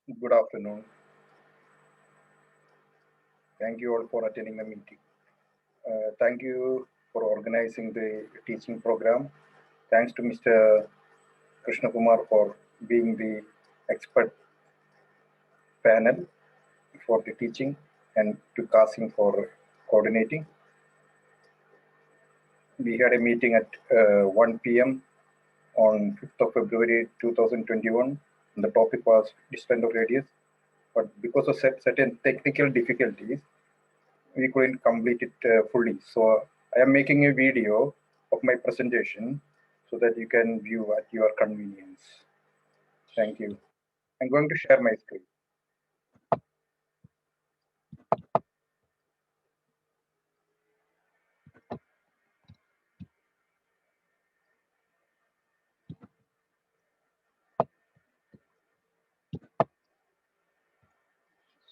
Good afternoon. Thank you all for attending the meeting. Thank you for organizing the teaching program. Thanks to Mr. Krishna Kumar for being the expert panel for the teaching and to Kasim for coordinating. We had a meeting at 1 p.m. on 5th of February 2021. And the topic was distance of radius. But because of certain technical difficulties, we couldn't complete it fully. So I am making a video of my presentation so that you can view at your convenience. Thank you. I'm going to share my screen.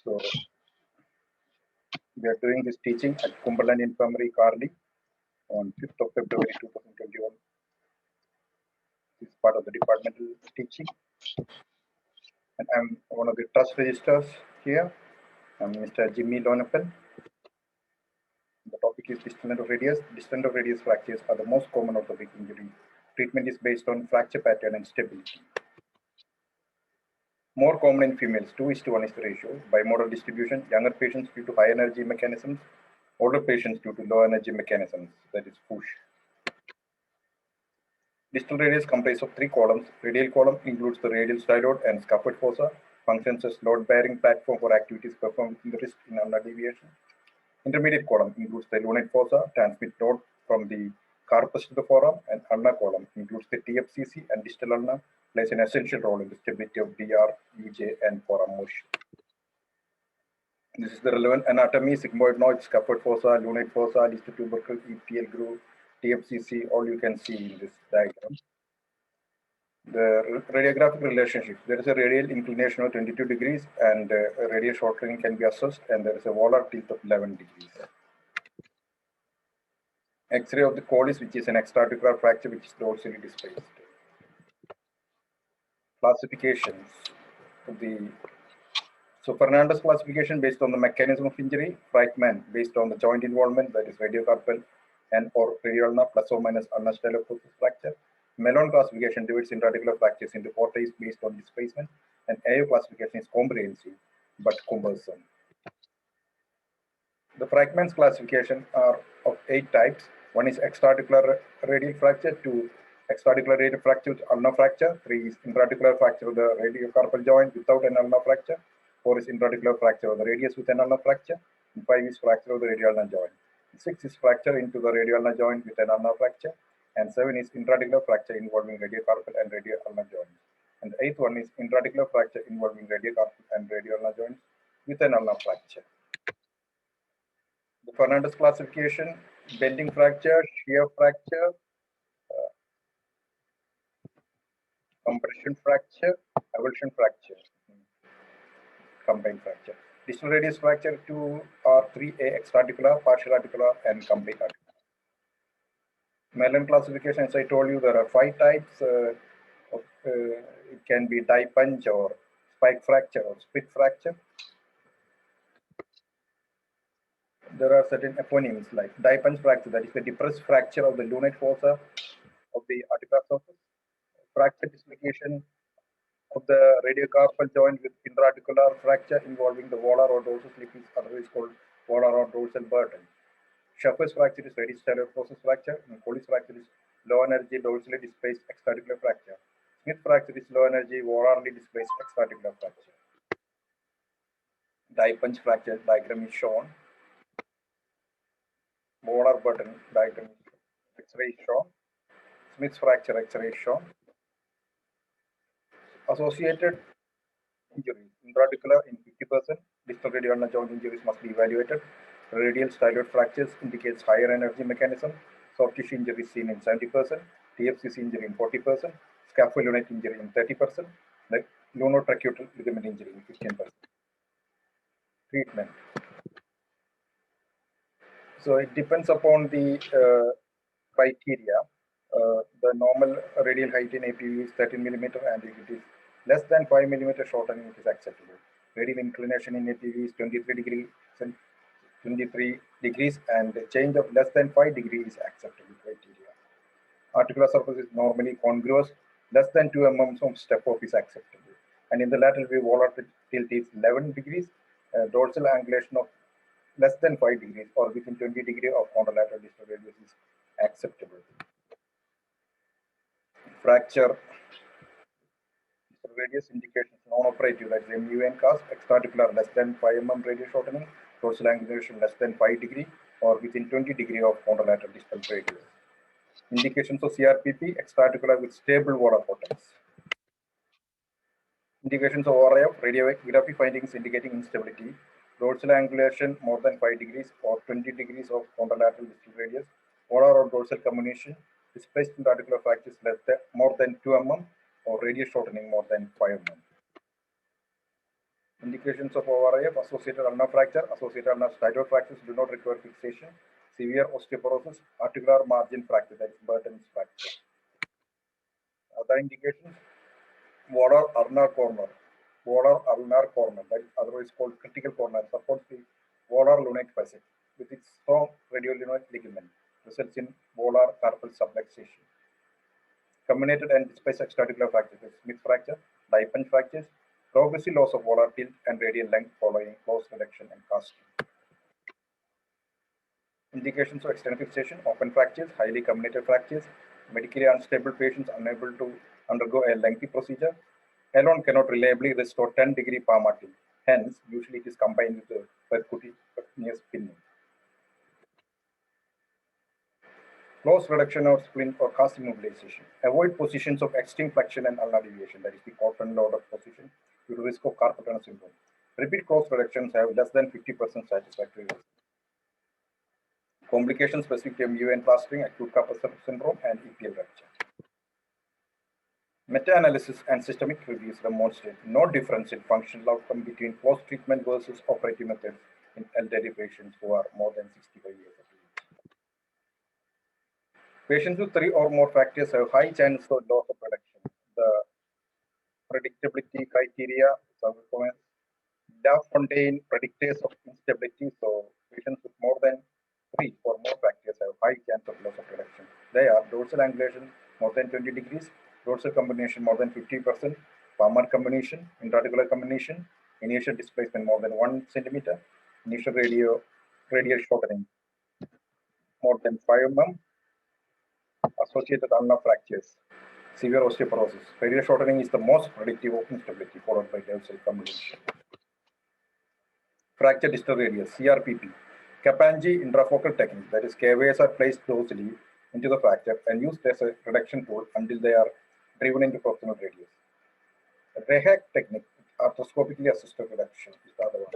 So we are doing this teaching at Cumberland Infirmary, Carly, on 5th of February 2021. This is part of the departmental teaching. And I'm one of the trust registers here. I'm Mr. Jimmy Lonapan. The topic is distal of radius. Distal of radius fractures are the most common orthopedic injury. Treatment is based on fracture pattern and stability. More common in females, 2:1 is the ratio. Bimodal distribution, younger patients due to high energy mechanisms, older patients due to low energy mechanisms, that is push. Distal radius comprises of three columns. Radial column includes the radial styloid and scaphoid fossa, functions as load-bearing platform for activities performed in the wrist in ulnar deviation. Intermediate column includes the lunate fossa, transmit load from the carpus to the forearm, and ulnar column includes the TFCC and distal ulna, plays an essential role in the stability of DR, UJ, and forearm motion. This is the relevant anatomy: sigmoid notch, scaphoid fossa, lunate fossa, distal tubercle, EPL groove, TFCC, all you can see in this diagram. The radiographic relationship: there is a radial inclination of 22 degrees and a radial shortening can be assessed, and there is a volar tilt of 11 degrees. X-ray of the collis, which is an extraarticular fracture which is dorsally displaced. Classifications. So Fernandez classification based on the mechanism of injury, Frightman based on the joint involvement, that is radiocarpal and or radial plus or minus ulnar styloprocess fracture. Mellon classification divides intraarticular fractures into four types based on displacement, and AO classification is comprehensive but cumbersome. The Fragments classification are of 8 types. One is extraarticular radial fracture, 2 extraarticular radial fracture with ulnar fracture, 3 is intraarticular fracture of the radiocarpal joint without an ulnar fracture, 4 is intraarticular fracture of the radius with an ulnar fracture, and 5 is fracture of the radial ulnar joint. 6 is fracture into the radial ulnar joint with an ulnar fracture, and 7 is intraarticular fracture involving radiocarpal and radial ulnar joints. And the 8th one is intraarticular fracture involving radiocarpal and radial ulnar joints with an ulnar fracture. The Fernandez classification: bending fracture, shear fracture, compression fracture, avulsion fracture, combined fracture. Distal radius fracture 2 or 3A, extraarticular, partial articular, and complete articular. Mellon classification, as I told you, there are 5 types. It can be die punch or spike fracture or split fracture. There are certain eponyms like die punch fracture, that is the depressed fracture of the lunate fossa of the articular surface. Fracture dislocation of the radiocarpal joint with intraarticular fracture involving the volar or dorsal slip is otherwise called volar or dorsal burden. Schafer's fracture is radial styloprocess fracture, and Colles fracture is low energy dorsally displaced extraarticular fracture. Smith fracture is low energy volarly displaced extraarticular fracture. Die punch fracture diagram is shown. Volar burden diagram is shown. X-ray is shown. Smith's fracture X-ray is shown. Associated injuries: intraarticular in 50%, distal radial ulnar joint injuries must be evaluated. Radial styloid fractures indicates higher energy mechanism. Soft tissue injury seen in 70%, TFCC injury in 40%, scapholunate injury in 30%, like lunotracheal ligament injury in 15%. Treatment. So it depends upon the criteria. The normal radial height in APU is 13 millimeter, and if it is Less than 5 millimeter shortening is acceptable. Radial inclination in a TV is 23 degrees, and the change of less than 5 degrees is acceptable criteria. Articular surface is normally congruous. Less than 2 mm of step off is acceptable. And in the lateral view, volar tilt is 11 degrees. Dorsal angulation of less than 5 degrees or within 20 degrees of contralateral distal radius is acceptable. Fracture radius indications non-operative, that is MU and CAS, extraarticular less than 5 mm radius shortening, dorsal angulation less than 5 degree or within 20 degree of contralateral distal radius. Indications of CRPP, extraarticular with stable volar vortex. Indications of ORIF, radiography findings indicating instability, dorsal angulation more than 5 degrees or 20 degrees of contralateral distal radius, volar or dorsal combination, displaced intra-articular fractures more than 2 mm or radius shortening more than 5 mm. Indications of ORIF, associated ulnar fracture, associated ulnar styloid fractures do not require fixation, severe osteoporosis, articular margin fracture, that is Burton's fracture. Other indications, volar ulnar corner, that is otherwise called critical corner, supports the volar lunate facet with its strong radiolunate ligament, results in volar carpal subluxation. Combinated and displaced extraarticular fractures, Smith fracture, Dipens fractures, progressive loss of volar tilt and radial length following close reduction and casting. Indications of external fixation, open fractures, highly combinated fractures, medically unstable patients unable to undergo a lengthy procedure, alone cannot reliably restore 10-degree palmar tilt. Hence, usually it is combined with the percutaneous pinning. Close reduction or splint or cast immobilization. Avoid positions of extreme flexion and ulnar deviation, that is the cotton loaded position, due to risk of carpal tunnel syndrome. Repeat close reductions have less than 50% satisfactory result. Complications specific to MU and plastering, acute carpal syndrome, and EPL rupture. Meta-analysis and systemic reviews demonstrate no difference in functional outcome between post-treatment versus operative methods in elderly patients who are more than 65 years of age. Patients with 3 or more fractures have high chance of loss of reduction. The predictability criteria, contain predictors of instability, so patients with more than 3 or more fractures have high chance of loss of reduction. They are dorsal angulation more than 20 degrees, dorsal combination more than 50%, palmar combination, intra-articular combination, initial displacement more than 1 centimeter, initial radial shortening more than 5 mm, associated ulnar fractures, severe osteoporosis. Radial shortening is the most predictive of instability, followed by dorsal combination. Fracture distal radius, CRPP. Kaplan-G intrafocal technique, that is, KVAs are placed dorsally into the fracture and used as a reduction tool until they are driven into proximal radius. Rehack technique, arthroscopically assisted reduction, is the other one.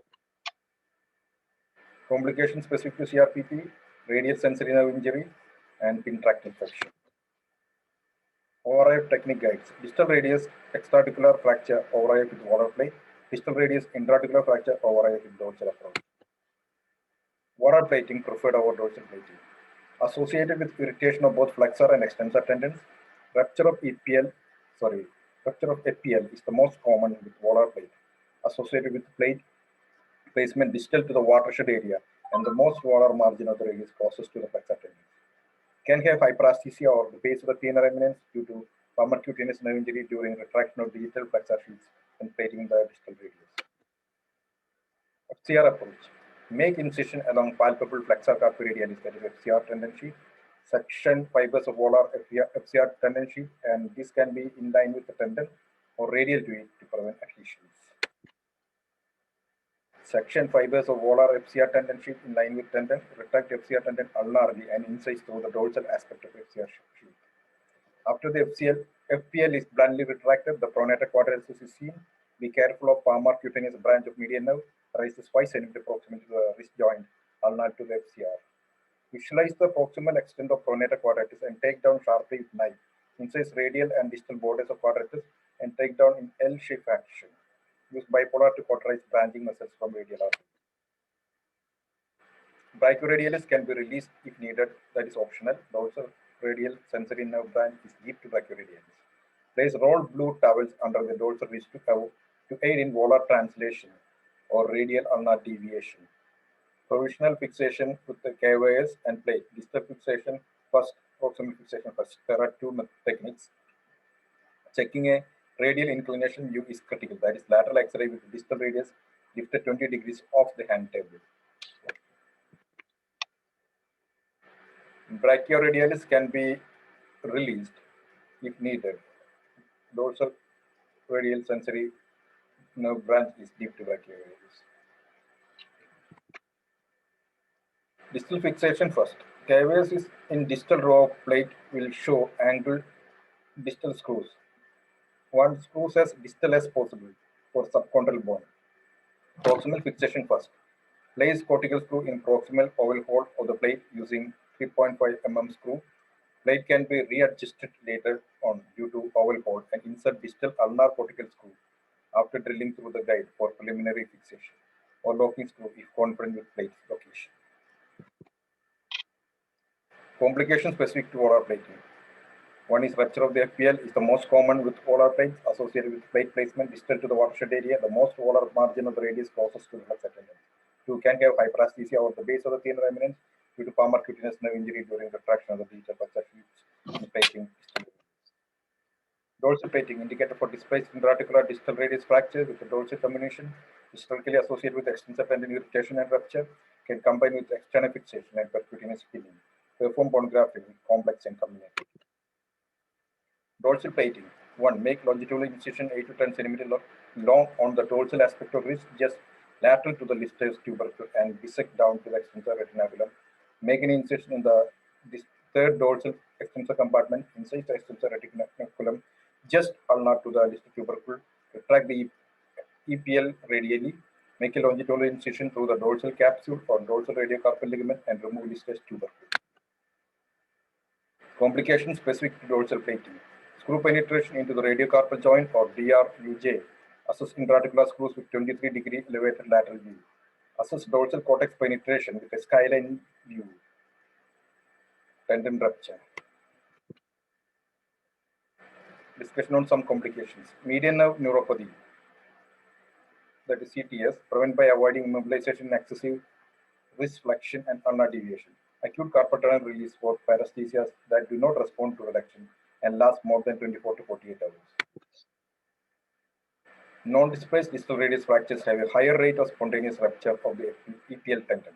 Complications specific to CRPP, radial sensory nerve injury, and pin tract infection. ORIF technique guides. Distal radius extraarticular fracture, ORIF with volar plate. Distal radius intra-articular fracture, ORIF with dorsal approach. Volar plating preferred over dorsal plating. Associated with irritation of both flexor and extensor tendons, rupture of FPL is the most common with volar plate, associated with plate placement distal to the watershed area and the most volar margin of the radius closest to the flexor tendons. Can have hyperasthesia or the base of the thenar eminence due to palmar cutaneous nerve injury during retraction of digital flexor sheaths and plating the distal radius. FCR approach. Make incision along palpable flexor carpi radialis, that is FCR tendon sheath, section fibers of volar FCR tendon sheath, and this can be in line with the tendon or radial to it to prevent adhesions. Section fibers of volar FCR tendon sheath in line with tendon, retract FCR tendon ulnarly and incise through the dorsal aspect of FCR sheath. After the FPL is bluntly retracted, the pronator quadratus is seen. Be careful of palmar cutaneous branch of median nerve, rises 5 cm proximal to the wrist joint, ulnar to the FCR. Visualize the proximal extent of pronator quadratus and take down sharply with knife. Incise radial and distal borders of quadratus and take down in L-shaped action. Use bipolar to cauterize branching muscles from radial artery. Brachioradialis can be released if needed, that is optional. Dorsal radial sensory nerve branch is deep to brachioradialis. Place rolled blue towels under the dorsal ridge to aid in volar translation or radial ulnar deviation. Provisional fixation with the KYS and plate. Distal fixation first, proximal fixation first. There are two techniques. Checking a radial inclination view is critical. That is lateral X-ray with distal radius lifted 20 degrees off the hand table. Brachioradialis can be released if needed. Dorsal radial sensory nerve branch is deep to brachioradialis. Distal fixation first. KYS is in distal row of plate will show angled distal screws. One screws as distal as possible for subchondral bone. Proximal fixation first. Place cortical screw in proximal oval hole of the plate using 3.5 mm screw. Plate can be readjusted later on due to oval hole and insert distal ulnar cortical screw after drilling through the guide for preliminary fixation or locking screw if confident with plate location. Complications specific to volar plating. One is rupture of the FPL is the most common with volar plates associated with plate placement distal to the watershed area. The most volar margin of the radius closest to the flux attendant. Two can have hyperasthesia over the base of the thenar eminence due to palmar cutaneous nerve injury during retraction of the beta in plating. Dorsal plating indicator for displaced intraarticular distal radius fracture with the dorsal combination, historically associated with extensor tendon irritation and rupture, can combine with external fixation and percutaneous healing. Perform bone grafting complex and combinated. Dorsal plating. 1. Make longitudinal incision 8 to 10 cm long on the dorsal aspect of wrist, just lateral to the listes tubercle and dissect down to the extensor retinaculum. Make an incision in the third dorsal extensor compartment inside the extensor retinaculum, just ulnar to the listes tubercle. Retract the EPL radially. Make a longitudinal incision through the dorsal capsule or dorsal radiocarpal ligament and remove listes tubercle. Complications specific to dorsal plating. Screw penetration into the radiocarpal joint or DRUJ. Assess intraarticular screws with 23-degree elevated lateral view. Assess dorsal cortex penetration with a skyline view. Tendon rupture. Discussion on some complications. Median nerve neuropathy, that is CTS, prevent by avoiding immobilization, excessive wrist flexion, and ulnar deviation. Acute carpal tunnel release for paresthesias that do not respond to reduction and last more than 24 to 48 hours. Non-displaced distal radius fractures have a higher rate of spontaneous rupture of the EPL tendon.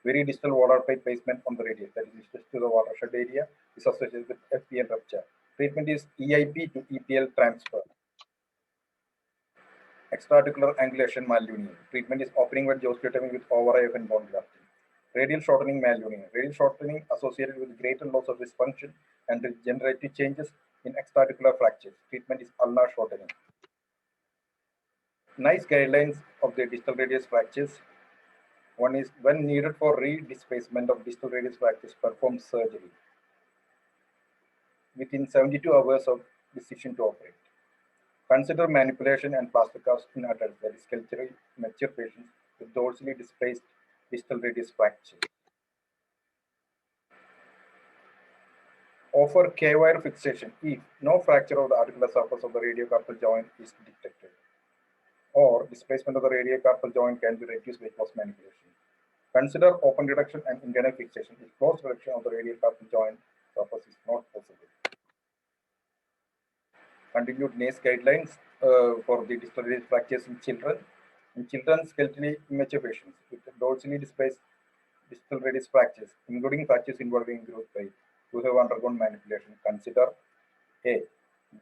Very distal volar plate placement on the radius, that is distal to the watershed area, is associated with FPL rupture. Treatment is EIP to EPL transfer. Extraarticular angulation malunion. Treatment is opening wedge osteotomy with over-IF and bone grafting. Radial shortening malunion. Radial shortening associated with greater loss of dysfunction and degenerative changes in extraarticular fractures. Treatment is ulnar shortening. Nice guidelines of the distal radius fractures. One is when needed for re-displacement of distal radius fractures, perform surgery within 72 hours of decision to operate. Consider manipulation and plaster cast in adults, that is culturally mature patients with dorsally displaced distal radius fracture. Offer K-wire fixation if no fracture of the articular surface of the radiocarpal joint is detected, or displacement of the radiocarpal joint can be reduced by close manipulation. Consider open reduction and internal fixation if close reduction of the radiocarpal joint surface is not possible. Continued NACE guidelines for the distal radius fractures in children. In children, skeletally immature patients with dorsally displaced distal radius fractures, including fractures involving growth rate, who have undergone manipulation, consider A.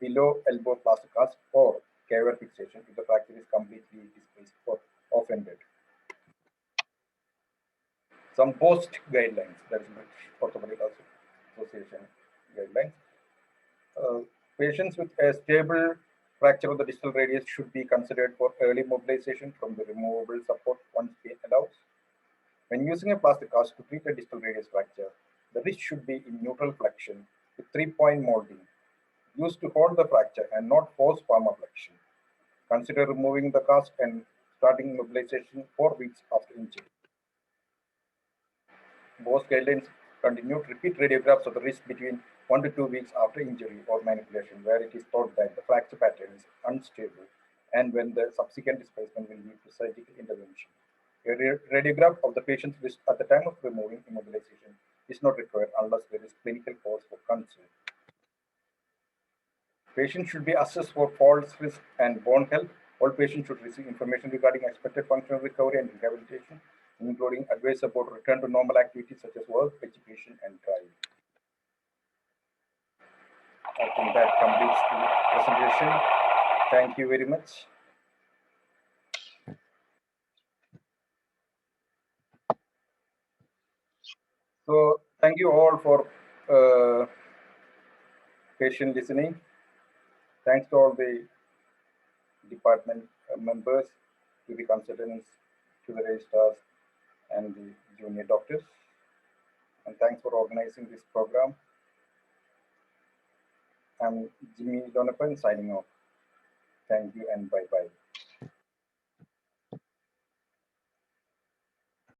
Below elbow plaster cast or K-wire fixation if the fracture is completely displaced or offended. Some post guidelines, that is British Orthopedic Association guidelines. Patients with a stable fracture of the distal radius should be considered for early mobilization from the removable support once pain allows. When using a plaster cast to treat a distal radius fracture, the wrist should be in neutral flexion with 3-point molding, used to hold the fracture and not force palmar flexion. Consider removing the cast and starting mobilization 4 weeks after injury. Both guidelines continued repeat radiographs of the wrist between 1 to 2 weeks after injury or manipulation, where it is thought that the fracture pattern is unstable and when the subsequent displacement will lead to surgical intervention. A radiograph of the patient's wrist at the time of removing immobilization is not required unless there is clinical cause for concern. Patients should be assessed for falls risk and bone health. All patients should receive information regarding expected functional recovery and rehabilitation, including advice about return to normal activities such as work, education, and driving. I think that completes the presentation. Thank you very much. So thank you all for patient listening. Thanks to all the department members, to the consultants, to the registrars, and the junior doctors. And thanks for organizing this program. I'm Jimmy Donovan signing off. Thank you and bye-bye.